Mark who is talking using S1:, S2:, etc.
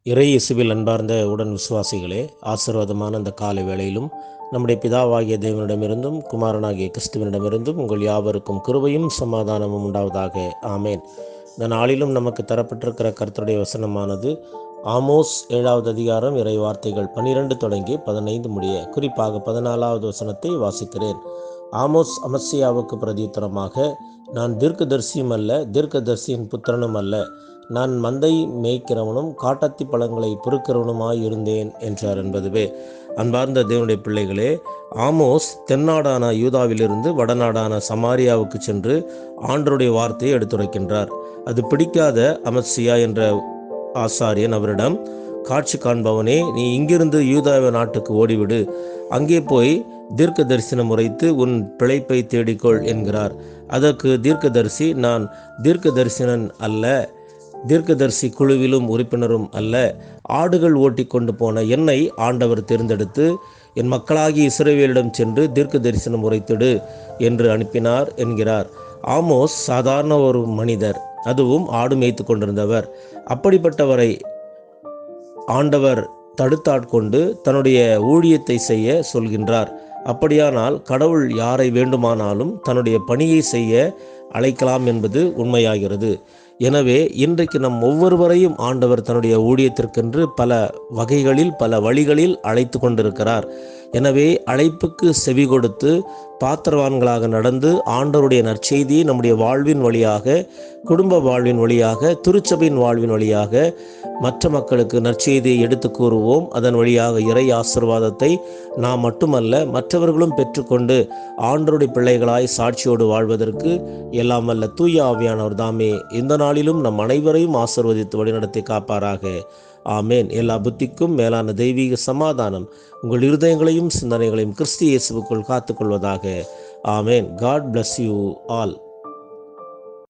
S1: இறை இயேசுவில் அன்பார்ந்த உடன் விசுவாசிகளே, ஆசீர்வாதமான இந்த காலை வேளையிலும் நம்முடைய பிதாவாகிய தேவனிடமிருந்தும் குமாரனாகிய கிறிஸ்துவனிடமிருந்தும் உங்கள் யாவருக்கும் கிருபையும் சமாதானமும் உண்டாவதாக. ஆமேன். இந்த நாளிலும் நமக்கு தரப்பட்டிருக்கிற கர்த்தருடைய வசனமானது ஆமோஸ் 7வது அதிகாரம் இறை வார்த்தைகள் 12 தொடங்கி 15 முடிய, குறிப்பாக 14வது வசனத்தை வாசிக்கிறேன். ஆமோஸ் அமத்சியாவுக்கு பிரதியுத்தரமாக, நான் தீர்க்கதரிசியும் அல்ல, தீர்க்கதரிசியின் புத்திரனும் அல்ல, நான் மந்தை மேய்க்கிறவனும் காட்டத்தி பழங்களை பொறுக்கிறவனுமாய் இருந்தேன் என்றார் என்பதுவே. அன்பார்ந்த தேவனுடைய பிள்ளைகளே, ஆமோஸ் தென்னாடான யூதாவிலிருந்து வடநாடான சமாரியாவுக்கு சென்று ஆண்டவருடைய வார்த்தையை எடுத்துரைக்கின்றார். அது பிடிக்காத அமத்சியா என்ற ஆசாரியன் அவரிடம், காட்சி காண்பவனே, நீ இங்கிருந்து யூதாவ நாட்டுக்கு ஓடிவிடு, அங்கே போய் தீர்க்க தரிசனம் உரைத்து உன் பிழைப்பை தேடிக்கொள் என்கிறார். அதற்கு தீர்க்கதரிசி, நான் தீர்க்க தரிசனன் அல்ல, தீர்க்கதரிசி குழுவிலும் உறுப்பினரும் அல்ல, ஆடுகள் ஓட்டி கொண்டு போன என்னை ஆண்டவர் தேர்ந்தெடுத்து என் மக்களாகிய இஸ்ரவேலிடம் சென்று தீர்க்க தரிசனம் உரைத்திடு என்று அனுப்பினார் என்கிறார். ஆமோஸ் சாதாரண ஒரு மனிதர், அதுவும் ஆடு மேய்த்து கொண்டிருந்தவர். அப்படிப்பட்டவரை ஆண்டவர் தடுத்தாட்கொண்டு தன்னுடைய ஊழியத்தை செய்ய சொல்கின்றார். அப்படியானால் கடவுள் யாரை வேண்டுமானாலும் தன்னுடைய பணியை செய்ய அழைக்கலாம் என்பது உண்மையாகிறது. எனவே இன்றைக்கு நம் ஒவ்வொருவரையும் ஆண்டவர் தன்னுடைய ஊழியத்திற்கென்று பல வகைகளில் பல வழிகளில் அழைத்து கொண்டிருக்கிறார். எனவே அழைப்புக்கு செவி கொடுத்து பாத்திரவான்களாக நடந்து ஆண்டவருடைய நற்செய்தியை நம்முடைய வாழ்வின் வழியாக, குடும்ப வாழ்வின் வழியாக, திருச்சபையின் வாழ்வின் வழியாக மற்ற மக்களுக்கு நற்செய்தியை எடுத்து கூறுவோம். அதன் வழியாக இறை ஆசீர்வாதத்தை நாம் மட்டுமல்ல மற்றவர்களும் பெற்றுக்கொண்டு ஆண்டவருடைய பிள்ளைகளாய் சாட்சியோடு வாழ்வதற்கு எல்லாம் வல்ல தூய ஆவியானவர் தாமே இந்த நாளிலும் நம் அனைவரையும் ஆசீர்வதித்து வழிநடத்தி காப்பாராக. ஆமேன். எல்லா புத்திக்கும் மேலான தெய்வீக சமாதானம் உங்கள் இருதயங்களையும் சிந்தனைகளையும் கிறிஸ்து இயேசுவுக்குள் காத்துக்கொள்வதாக. ஆமேன். God bless you all.